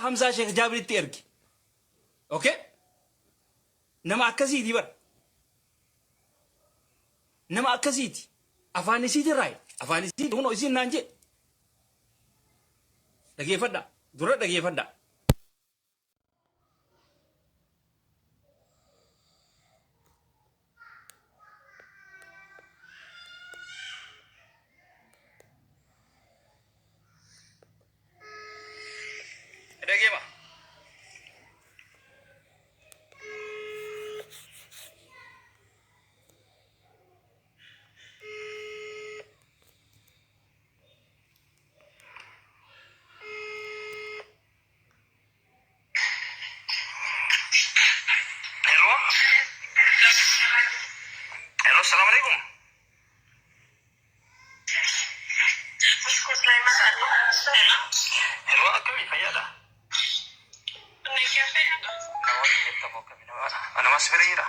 Hamza Sheikh Jabir Terki. Okay? Nama akkasiiti bar. Nama akkasiiti. Afaan isiiti raay. Afaan isiiti huno isiin naan jee. Dhageeffadha. Dura dhageeffadha. Dhageema. Hello, assalamualaikum. Hello, akami fayada. Ana masih berira.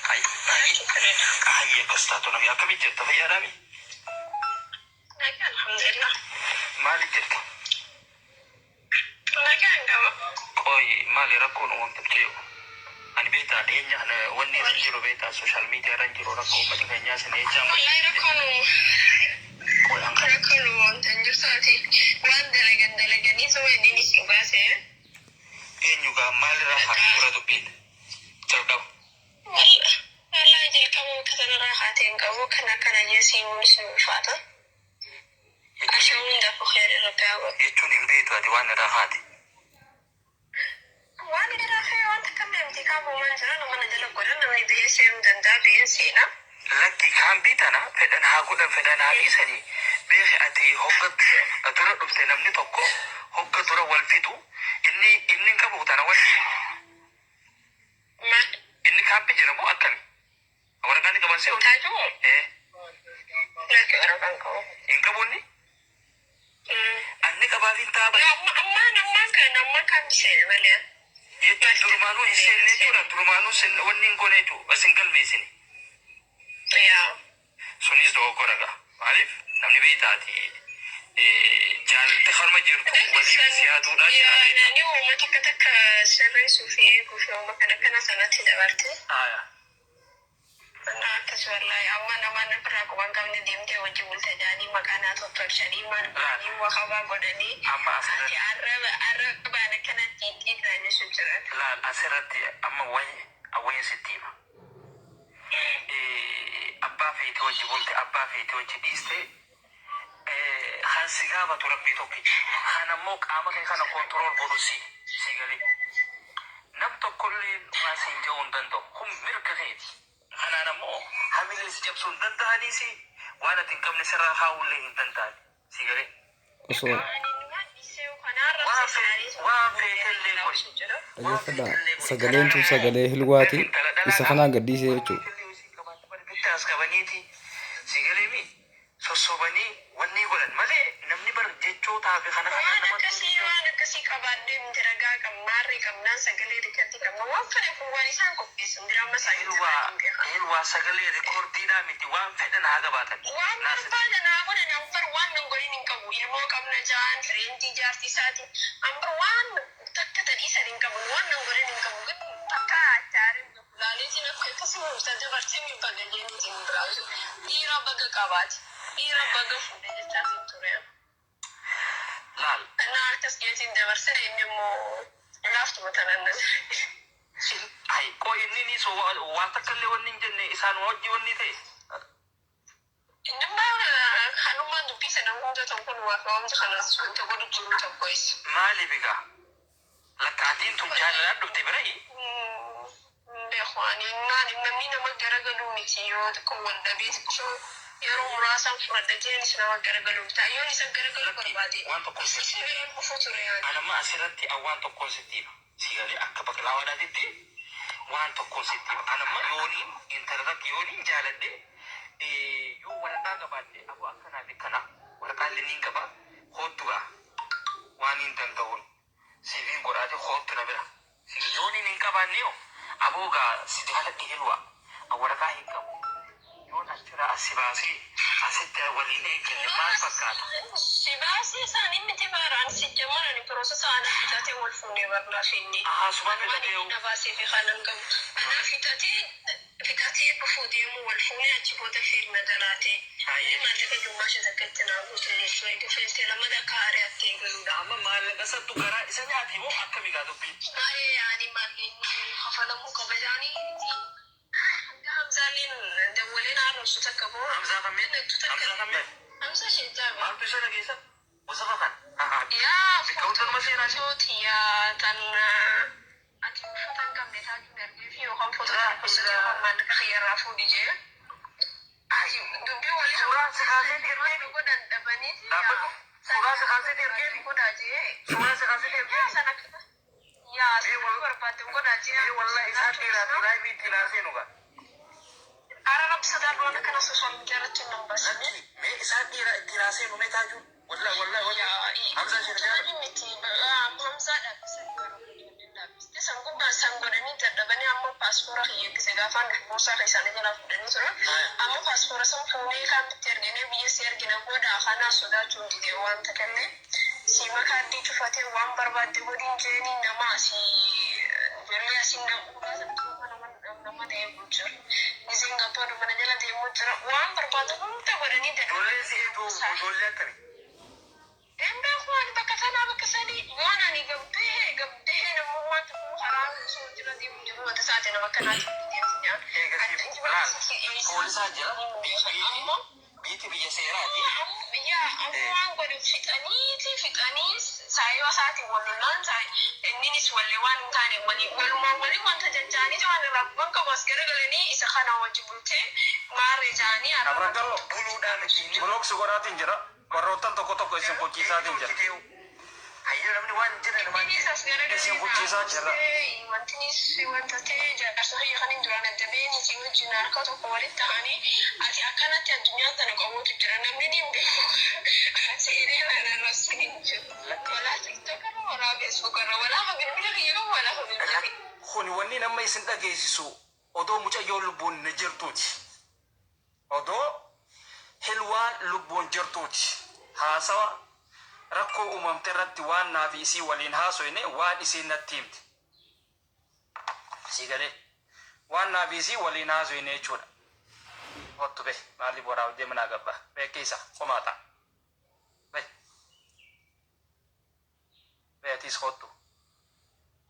Ay, kastato nabi akami jetta fayada mi. Alhamdulillah. Malik jetta. Koi mali rakun on tebjeo. Ani beta denya na wani ranjiro beta social media ranjiro rakko mati kanya sene jam. Wallahi rakun. Koi angkat rakun on tanjur sati. Wan dalagan ni so ini ni subase. Juga mali rahat kurang tupin. Coba. Wallahi jadi kamu kata rahat yang kamu kena nyesi musim fata. Asal unda khair rakawa. Itu ni beta di wan rahat. Wan rahat wan takkan di kamu manjana mana jalan koran nama itu ya sem dan tapi sena. Lagi kan beta na fedan haku dan fedan habis ni. Beh ati hokat atura dufte namni tokko hokka dura wal fidu inni kamu tana wali. Ma inni kampi jiramu akami. Awara kani kaman se. Taju. Lagi orang kangkau. Ingka buni? Anni kabarin taba. Nama kan se balian. Itu durmanu isen itu dan durmanu sen wani ngone itu single mesin. Ya. Sonis do koraga. Alif namni beta ati جعل تخرج مجرد ولي سيادو لا جعل يعني وما تكتك سري سوفي كوفي وما كنا سنتي دبرتي أنا أكتشف الله أما نفرق كمان كم نديم تي وجه ولتجاني مكانا تطور شديد ما نبني وخبا قدني أما أرب أنا كنا تيجي تاني سجرات لا أسرتي أما وين ستيما أبا في توجه ولت أبا في توجه ديستي خان سيغابة تربي توكي خان موك عمك خان كنترول بروسي سيغالي نبتو كل ما سينجون دندو هم مركزين خان مو حميل سجبسون دنداني سي وانا تنكم نسرا خاولي دنداني سيغالي أصول sagaleen tun sagalee hilwaati isa kanaa gadhiisee jechuudha. Sosobani wanni godhan malee namni bar jechoota fi kana waan akkasii qabaadhee mintiragaa qabnaarri qabnaan sagalee rikkatti qabna waan fedhe kun waan isaan qopheessan diraama isaa ilwaa sagalee rikoordiidhaa miti waan fedhan haa gabaatan waan barbaadan haa godhan ambar waan nan godhin hin qabu ilmoo qabna jaan fireentii jaartii isaati ambar waan takka tadhiisan hin qabu waan nan godhin hin qabu takka achaariin laaleetiin akka akkasuma dabarsee mi baga jennitiin biraasu dhiira baga qabaati. Ira baga fuudhee jechaa siin ture. Laal. Naa akkas geetiin dabarsee immoo laaftuma tanaan Ay, koo inni ni so waan takka illee wanni hin jenne isaan wajji wanni ta'e. Innummaa hanummaan dubbisa nama hunda tokkoon waa ka'umsa kanas wanta godhu jiru tokkois. Maaliif egaa? Lakkaatiin tun jaalalaa dhufte birayi? Beekwaanii namni nama garagaluu miti yoo xiqqoo wal dhabee xiqqoo yeroo muraasaan fudhadheen isa nama garagaluuf ta'a yoon isa garagalu barbaade waan tokko sirriin dhufuu ture yaada. Anamma asirratti waan tokko sittiima sigalee akka baqlaawaadhaatitti waan tokko sittiima anamma yooniin intarratti yooniin jaaladhe yoo waraqaa gabaadhe aboo akkanaa fi kana waraqaallee niin qaba hoottugaa waan hin danda'uun siiviin godhaate hoottu na bira yooniin hin qabaanne yoo aboogaa si jaaladhe helwa waraqaa hin qabu yoon achirraa asi baasee asitti waliin eegalle maal fakkaata? Sibaasi isaanii miti baaraan si jamarani piroosesaa ana fitatee wal fuunee barnaa finni. Asuma fitatee na baasee fi kanan qabu. Ana fitatee dhufuu deemu wal fuunee achi booda fiilma dalaatee. Maallaqa jummaasha takkatti naa guutuu jechuudha. Itti feeltee lama dakka aariyaatti eegaluudha. amma maallaqa sattu garaa isa nyaati moo akkami gaa dubbiin? Baay'ee yaadii maallaqni kafalamuu kabajaanii. Hamzaaleen dawwaleen haaromsu takka boo. Hamzaa kameen? Hamzaa kameen? Hamza Shejjaabe. Maaltu isa dhageessa? Wasafa kan? Yaa Bikkaawwan seenaa ni? footootii yaa tan ati uffata hin qabne taatu ergee fi yookaan footootaa gosoota yookaan maallaqa xiyyaarraa fuudhi jee. Dubbii walii Suuraan si kaasee ergee waan godhan dhabaniiti. dhaabbatu. Suuraan si kaasee ergee Godhaa jee. suuraan si kaasee ergee Sana yaa sana barbaadde godhaa jee. wallahi isaa dheeraa fi raaybii itti laasee nu gaa. Ararab sadarboon akkana sooshaal miidiyaarratti hin dambasne. Mee isaa dheeraa itti laasee nu mee taaju? Wallahi Hamzaa Shejjaabe. Hamzaa dhaabbise san gubbaan san godhanii dadhabanii amma paaspoora hiyyeeggise gaafaan buusaa isaanii jalaa fudhanii ture. Amma paaspoora san fuunee kan bitti ergine biyya si ergina booda kanaa sodaachuun didee waan takanne siima kaardii cufatee waan barbaadde godhiin jeeni nama asii jiree asiin nama deemuu jira. Gizeen gabbaadhu mana jala deemuu jira. Waan barbaadu hunda godhanii Ijoollee si eetuu ijoollee akkami? Enda kuan bakka tanaa bakka sadii waan ani gabdee namummaa tokko karaa osoo jira deemu jiru wanta isaati nama akkanaati deemsi jaa. Eegasiif laal poolisaa jira biiti biyya seeraati. Yaa amma waan godhu fixanii saayoo isaati wallolaan inninis wallee waan hin taane walumaan walii wanta jajjaanii waan irraa bakka bas garagalanii isa kana wajji bultee maarree jaanii Abragallo buluudhaan ittiin bulooksi godhaatiin jira. Warroottan tokko isin bulchiisaatiin jira. Hayyoo namni waan jira namaan isin bulchiisaa jira. Wantinis wanta ta'e jaarsa hayya kan hin duraan adda ba'een isin wajjin harka tokko walitti ta'anii ati akkanatti addunyaa tana qabuutu jira namni ni beeku. Seeree manarra sun hin jiru. Walaa tiktokarra walaa feesbuukarra walaa bilbila kiyyaa walaa bilbila. Kuni wanni nama isin dhageessisu odoo mucayyoo lubbuun na jirtuuti. Odoo hilwaan lubbuun jirtuuti. Haasawa rakkoo uumamte irratti waan naa fi isii waliin haasoyne waan isiin natti himte. Sii galee waan naa fi isii waliin haasoyne jechuudha. Hottu be maalli boraa deemanaa gabba beekeessa qomaa ta'a. Beetis hottu.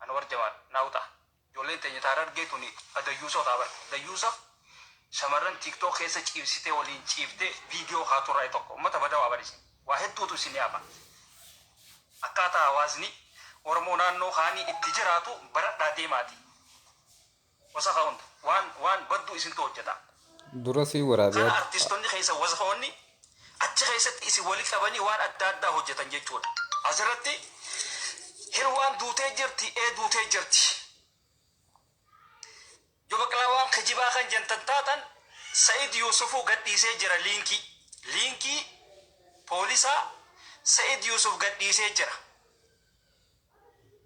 Anu warjamaan naawuta. Ijoolleen teenya taara argeetuni adayyuusa taabara. Dayyuusa shamarran TikTok keessa ciibsitee waliin ciiftee viidiyoo haa turraa tokko uummata badaa waa barisiisa. Waa hedduutu isin yaaba. Akkaataa hawaasni Oromoo naannoo haanii itti jiraatu baradhaa deemaati. Wasaqa hunda waan badduu isintu hojjeta. Dura sii waraabee Artistoonni keessa wasaqa achi keessatti isin walii qabanii waan adda addaa hojjetan jechuudha. Asirratti hirwaan duutee jirti duutee jirti. Yoo baqlaawwan kijibaa kan jantan taatan Said Yuusufuu gadhiisee jira liinkii poolisaa Said Yuusuf gadhiisee jira.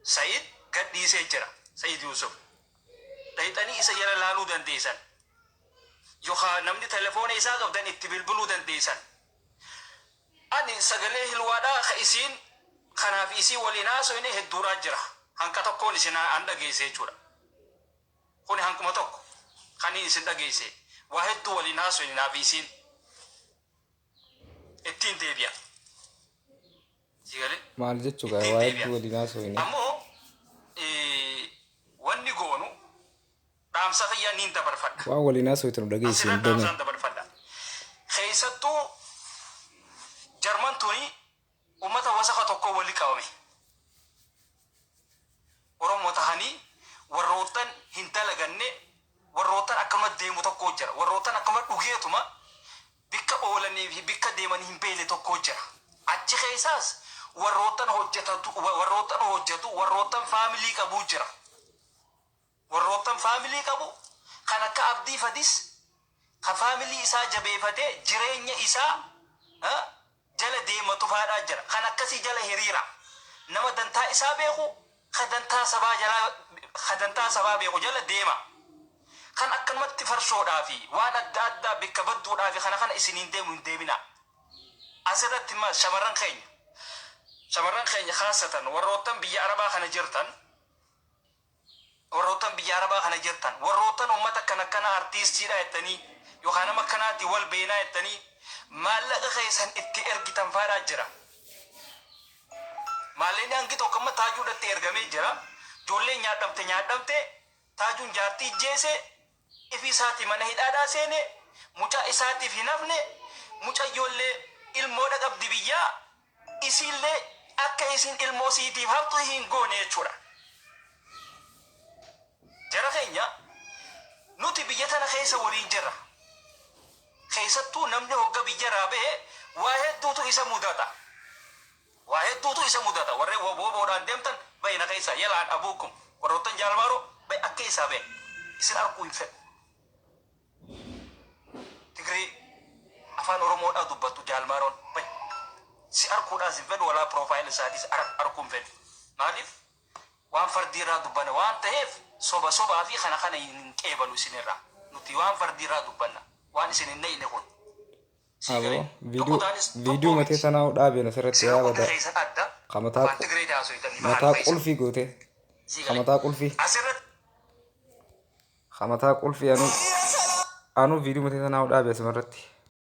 Said gadhiisee jira. Said Yuusuf dhayxanii isa jala laaluu dandeessan yookaan namni telefoona isaa qabdan itti bilbiluu dandeessan. Ani sagalee hilwaadhaa ka isiin kanaaf isii waliin haasofne hedduudhaa jira. Hanqa tokkoon isin an dhageesse jechuudha. Kuni hankuma tokko kan isin dhageesse waa hedduu waliin haasofne naaf isiin ittiin deebi'a. maal jechuudha waa hedduu waliin haasofne. Ammoo wanni goonu dhaamsa fayyaa niin dabarfadha. Waan waliin haasofne nu dhageesse hin deemne. Dhaamsaan dabarfadha. Keessattuu Jarmantuni uummata wasaqa tokko walii qabame. Oromoo tahanii warroottan hin dalaganne warroottan akkama deemu tokko jira. Warroottan akkama dhugeetuma bikka oolanii fi bikka deemanii hin beekne tokko jira. Achi keessaas warroottan hojjetu warroottan faamilii qabu jira. Warroottan faamilii qabu kan akka abdii fadis kan faamilii isaa jabeeffatee jireenya isaa jala deematu faadhaa jira. Kan akkasii jala hiriira. Nama dantaa isaa beeku kan dantaa sabaa beeku jala deema. kan akkanumatti farshoodhaa fi waan adda addaa bakka badduudhaa fi kana isiniin deemu hin deemina. Asirratti maal shamarran keenya khaasatan warroottan biyya Arabaa kana jirtan warroottan ummata kana artiistiidha jettanii yookaan nama kanaatti wal beenaa jettanii maallaqa keessan itti ergitan faadaa jira. Maallaqni hangi tokko amma taajuudhatti ergamee jira. Ijoollee nyaadhamte taajuun jaartii jeese ifi isaati mana hidhaadhaa seene mucaa isaatiif hin hafne mucaa ijoollee ilmoodha qabdi biyyaa isiillee akka isin ilmoo siitiif haftu hin goone jechuudha. Jara keenya nuti biyya tana keessa waliin jirra. Keessattuu namni hogga biyya raabee waa hedduutu isa mudata. Warreen boboodhaan deemtan bayna keessa yalaan abuukum warroottan jaalmaaroo bay akka isaa bee isin arguu hin fedhu. Tigrii afaan Oromoodhaa dubbattu jaalmaaroon bay si arguudhaas hin fedhu walaa piroofaayil isaatis arguu hin fedhu. Maaliif waan fardiirraa dubbanna waan ta'eef sobaa fi kana hin qeebalu isinirraa. Nuti waan fardiirraa dubbanna waan isin hin neeyne kun. Abo video matee sanaa dhaabeen asirratti yaabada. Mataa qulfii goote. Mataa qulfii anu video matee sanaa dhaabee asirratti.